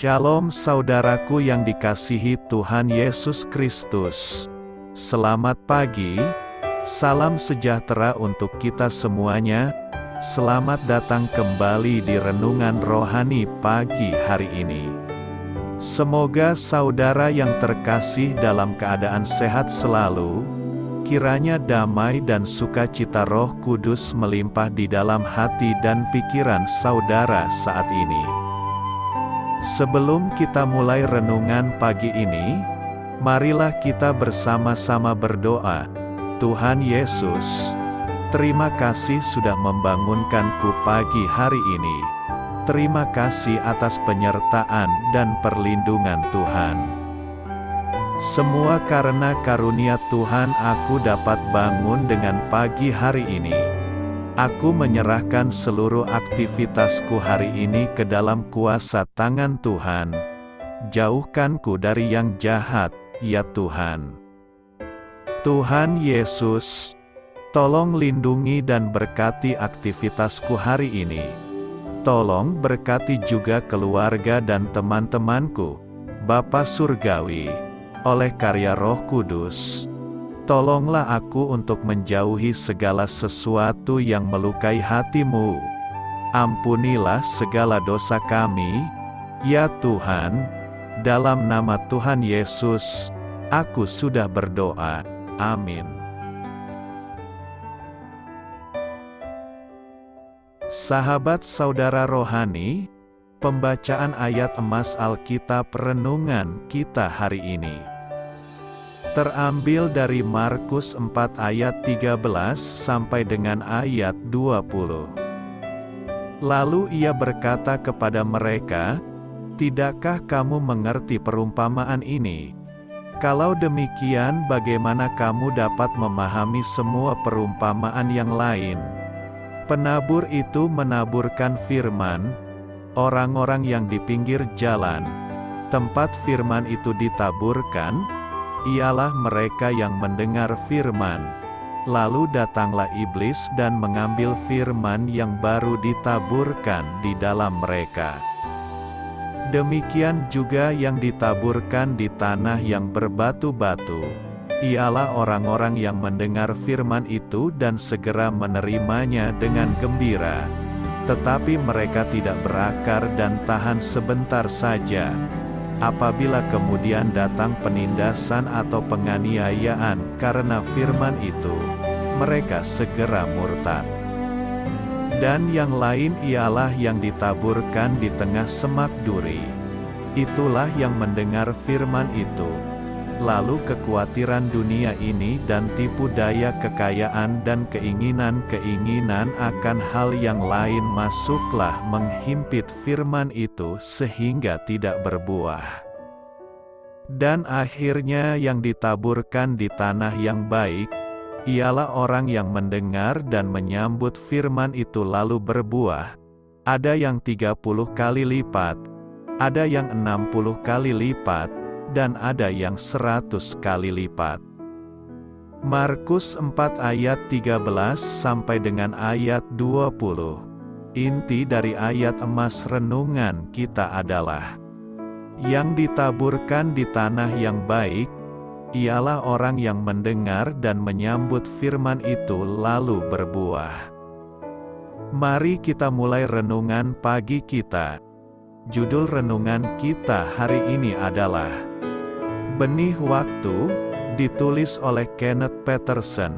Shalom saudaraku yang dikasihi Tuhan Yesus Kristus. Selamat pagi, salam sejahtera untuk kita semuanya. Selamat datang kembali di Renungan Rohani pagi hari ini. Semoga saudara yang terkasih dalam keadaan sehat selalu. Kiranya damai dan sukacita Roh Kudus melimpah di dalam hati dan pikiran saudara saat ini. Sebelum kita mulai renungan pagi ini, marilah kita bersama-sama berdoa. Tuhan Yesus, terima kasih sudah membangunkanku pagi hari ini. Terima kasih atas penyertaan dan perlindungan Tuhan. Semua karena karunia Tuhan aku dapat bangun dengan pagi hari ini. Aku menyerahkan seluruh aktivitasku hari ini ke dalam kuasa tangan Tuhan. Jauhkanku dari yang jahat, ya Tuhan. Tuhan Yesus, tolong lindungi dan berkati aktivitasku hari ini. Tolong berkati juga keluarga dan teman-temanku, Bapa Surgawi, oleh karya Roh Kudus. Tolonglah aku untuk menjauhi segala sesuatu yang melukai hati-Mu. Ampunilah segala dosa kami, ya Tuhan. Dalam nama Tuhan Yesus, aku sudah berdoa. Amin. Sahabat saudara rohani, pembacaan ayat emas Alkitab renungan kita hari ini terambil dari Markus 4 ayat 13 sampai dengan ayat 20. Lalu ia berkata kepada mereka, "Tidakkah kamu mengerti perumpamaan ini? Kalau demikian, bagaimana kamu dapat memahami semua perumpamaan yang lain?" Penabur itu menaburkan firman. Orang-orang yang di pinggir jalan, tempat firman itu ditaburkan, ialah mereka yang mendengar firman. Lalu datanglah iblis dan mengambil firman yang baru ditaburkan di dalam mereka. Demikian juga yang ditaburkan di tanah yang berbatu-batu, ialah orang-orang yang mendengar firman itu dan segera menerimanya dengan gembira. Tetapi mereka tidak berakar dan tahan sebentar saja. Apabila kemudian datang penindasan atau penganiayaan karena firman itu, mereka segera murtad. Dan yang lain ialah yang ditaburkan di tengah semak duri. Itulah yang mendengar firman itu. Lalu kekhawatiran dunia ini dan tipu daya kekayaan dan keinginan-keinginan akan hal yang lain masuklah menghimpit firman itu sehingga tidak berbuah. Dan akhirnya yang ditaburkan di tanah yang baik, ialah orang yang mendengar dan menyambut firman itu lalu berbuah. Ada yang 30 kali lipat, ada yang 60 kali lipat, dan ada yang 100 kali lipat. Markus 4 ayat 13 sampai dengan ayat 20. Inti dari ayat emas renungan kita adalah, yang ditaburkan di tanah yang baik, ialah orang yang mendengar dan menyambut firman itu lalu berbuah. Mari kita mulai renungan pagi kita. Judul renungan kita hari ini adalah Benih Waktu, ditulis oleh Kenneth Peterson.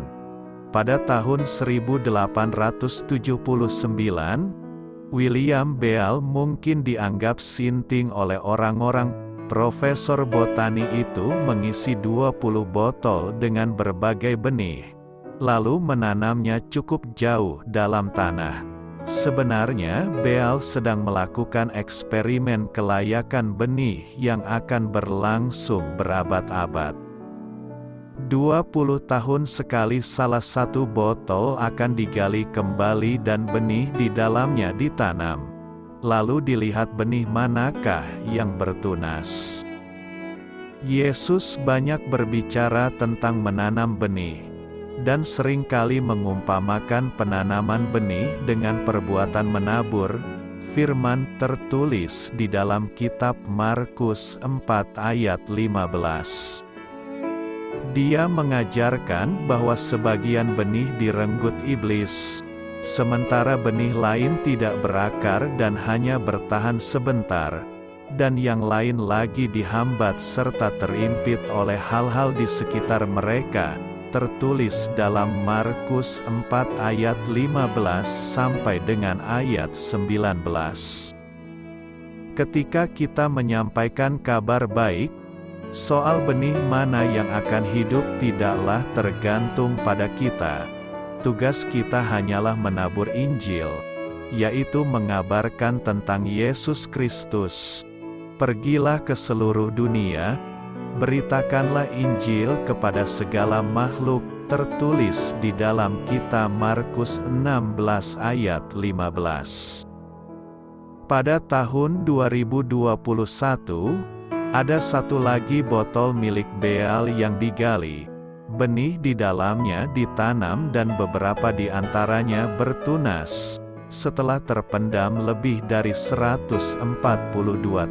Pada tahun 1879, William Beall mungkin dianggap sinting oleh orang-orang. Profesor botani itu mengisi 20 botol dengan berbagai benih, lalu menanamnya cukup jauh dalam tanah. Sebenarnya, Beall sedang melakukan eksperimen kelayakan benih yang akan berlangsung berabad-abad. 20 tahun sekali salah satu botol akan digali kembali dan benih di dalamnya ditanam. Lalu dilihat benih manakah yang bertunas. Yesus banyak berbicara tentang menanam benih, dan seringkali mengumpamakan penanaman benih dengan perbuatan menabur. Firman tertulis di dalam kitab Markus 4 ayat 15. Dia mengajarkan bahwa sebagian benih direnggut iblis, sementara benih lain tidak berakar dan hanya bertahan sebentar, dan yang lain lagi dihambat serta terimpit oleh hal-hal di sekitar mereka, tertulis dalam Markus 4 ayat 15 sampai dengan ayat 19. Ketika kita menyampaikan kabar baik, soal benih mana yang akan hidup tidaklah tergantung pada kita. Tugas kita hanyalah menabur Injil, yaitu mengabarkan tentang Yesus Kristus. Pergilah ke seluruh dunia, beritakanlah Injil kepada segala makhluk, tertulis di dalam kitab Markus 16 ayat 15. Pada tahun 2021, ada satu lagi botol milik Beal yang digali. Benih di dalamnya ditanam dan beberapa di antaranya bertunas, setelah terpendam lebih dari 142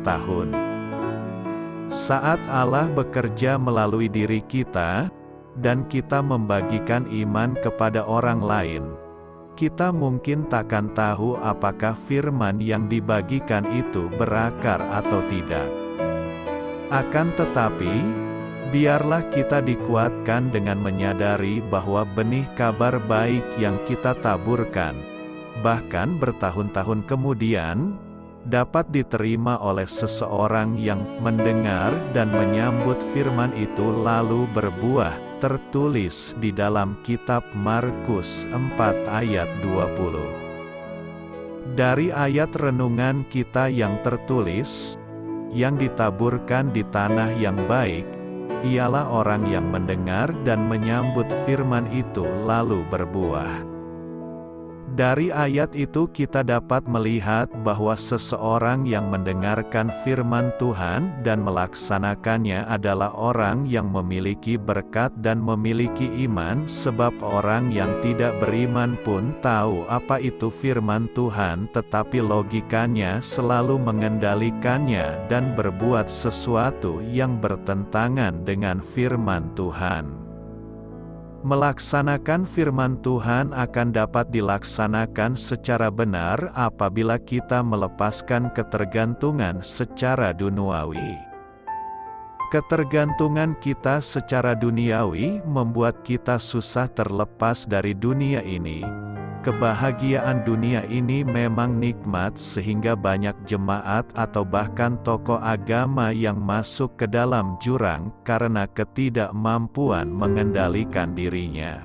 tahun. Saat Allah bekerja melalui diri kita, dan kita membagikan iman kepada orang lain, kita mungkin takkan tahu apakah firman yang dibagikan itu berakar atau tidak. Akan tetapi, biarlah kita dikuatkan dengan menyadari bahwa benih kabar baik yang kita taburkan, bahkan bertahun-tahun kemudian, dapat diterima oleh seseorang yang mendengar dan menyambut firman itu lalu berbuah, tertulis di dalam kitab Markus 4 ayat 20. Dari ayat renungan kita yang tertulis, yang ditaburkan di tanah yang baik, ialah orang yang mendengar dan menyambut firman itu lalu berbuah. Dari ayat itu kita dapat melihat bahwa seseorang yang mendengarkan firman Tuhan dan melaksanakannya adalah orang yang memiliki berkat dan memiliki iman, sebab orang yang tidak beriman pun tahu apa itu firman Tuhan, tetapi logikanya selalu mengendalikannya dan berbuat sesuatu yang bertentangan dengan firman Tuhan. Melaksanakan firman Tuhan akan dapat dilaksanakan secara benar apabila kita melepaskan ketergantungan secara duniawi. Ketergantungan kita secara duniawi membuat kita susah terlepas dari dunia ini. Kebahagiaan dunia ini memang nikmat sehingga banyak jemaat atau bahkan tokoh agama yang masuk ke dalam jurang karena ketidakmampuan mengendalikan dirinya.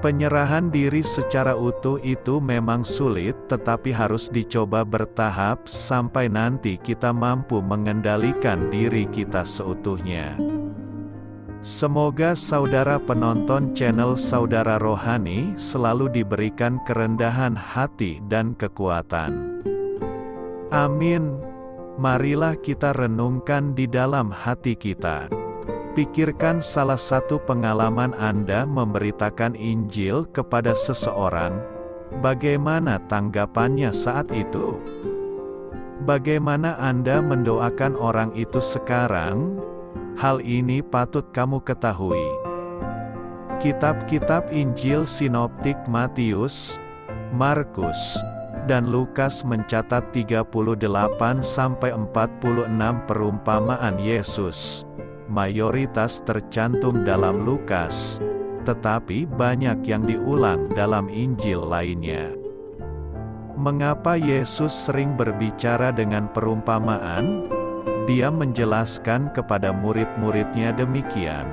Penyerahan diri secara utuh itu memang sulit, tetapi harus dicoba bertahap sampai nanti kita mampu mengendalikan diri kita seutuhnya. Semoga saudara penonton channel Saudara Rohani selalu diberikan kerendahan hati dan kekuatan. Amin. Marilah kita renungkan di dalam hati kita. Pikirkan salah satu pengalaman Anda memberitakan Injil kepada seseorang. Bagaimana tanggapannya saat itu? Bagaimana Anda mendoakan orang itu sekarang? Hal ini patut kamu ketahui. Kitab-kitab Injil sinoptik Matius, Markus, dan Lukas mencatat 38-46 perumpamaan Yesus. Mayoritas tercantum dalam Lukas, tetapi banyak yang diulang dalam Injil lainnya. Mengapa Yesus sering berbicara dengan perumpamaan? Dia menjelaskan kepada murid-muridnya demikian.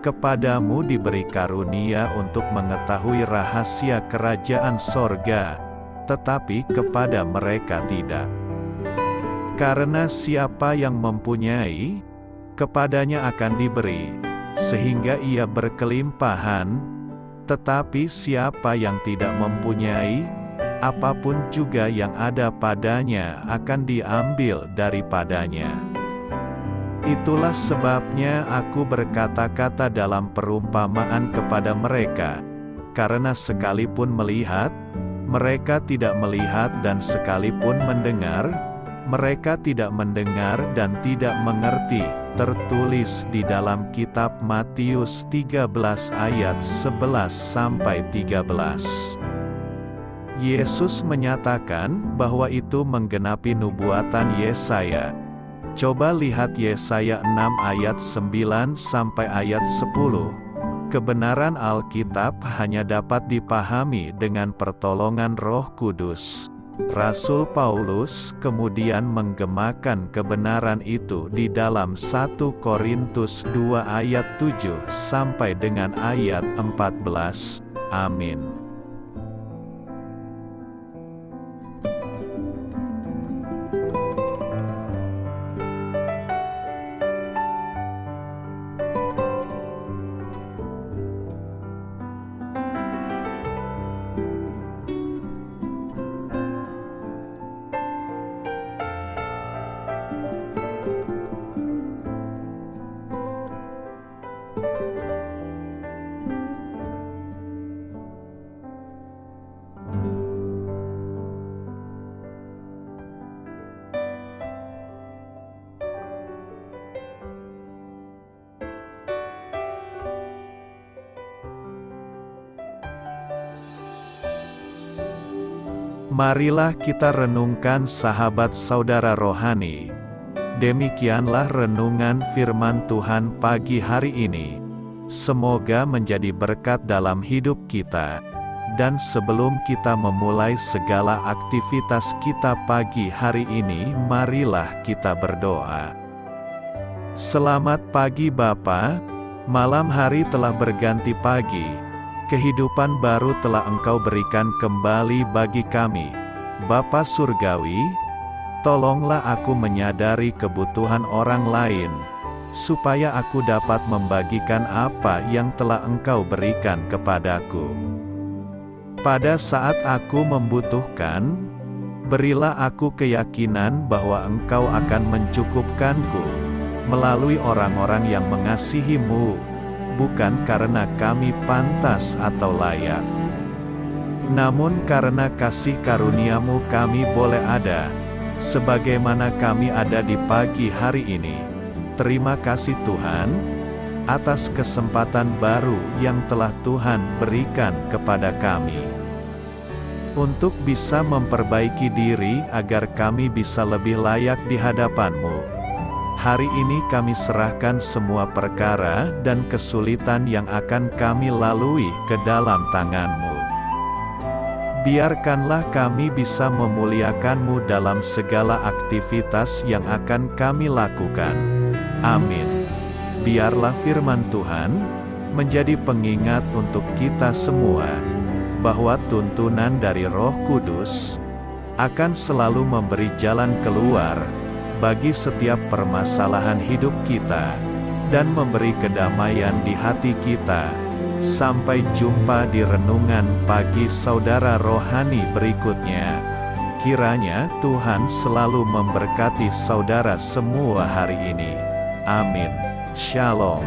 Kepadamu diberi karunia untuk mengetahui rahasia kerajaan sorga, tetapi kepada mereka tidak. Karena siapa yang mempunyai, kepadanya akan diberi, sehingga ia berkelimpahan, tetapi siapa yang tidak mempunyai, apapun juga yang ada padanya akan diambil daripadanya. Itulah sebabnya aku berkata-kata dalam perumpamaan kepada mereka, karena sekalipun melihat, mereka tidak melihat dan sekalipun mendengar, mereka tidak mendengar dan tidak mengerti. Tertulis di dalam kitab Matius 13 ayat 11-13. Yesus menyatakan bahwa itu menggenapi nubuatan Yesaya. Coba lihat Yesaya 6 ayat 9 sampai ayat 10. Kebenaran Alkitab hanya dapat dipahami dengan pertolongan Roh Kudus. Rasul Paulus kemudian menggemakan kebenaran itu di dalam 1 Korintus 2 ayat 7 sampai dengan ayat 14. Amin. Marilah kita renungkan sahabat saudara rohani. Demikianlah renungan firman Tuhan pagi hari ini. Semoga menjadi berkat dalam hidup kita. Dan sebelum kita memulai segala aktivitas kita pagi hari ini, marilah kita berdoa. Selamat pagi Bapa, malam hari telah berganti pagi. Kehidupan baru telah Engkau berikan kembali bagi kami. Bapa Surgawi, tolonglah aku menyadari kebutuhan orang lain, supaya aku dapat membagikan apa yang telah Engkau berikan kepadaku. Pada saat aku membutuhkan, berilah aku keyakinan bahwa Engkau akan mencukupkanku, melalui orang-orang yang mengasihi-Mu, bukan karena kami pantas atau layak, namun karena kasih karunia-Mu kami boleh ada, sebagaimana kami ada di pagi hari ini. Terima kasih Tuhan, atas kesempatan baru yang telah Tuhan berikan kepada kami, untuk bisa memperbaiki diri agar kami bisa lebih layak di hadapan-Mu. Hari ini kami serahkan semua perkara dan kesulitan yang akan kami lalui ke dalam tangan-Mu. Biarkanlah kami bisa memuliakan-Mu dalam segala aktivitas yang akan kami lakukan. Amin. Biarlah firman Tuhan menjadi pengingat untuk kita semua, bahwa tuntunan dari Roh Kudus akan selalu memberi jalan keluar bagi setiap permasalahan hidup kita, dan memberi kedamaian di hati kita. Sampai jumpa di renungan pagi saudara rohani berikutnya. Kiranya Tuhan selalu memberkati saudara semua hari ini. Amin. Shalom.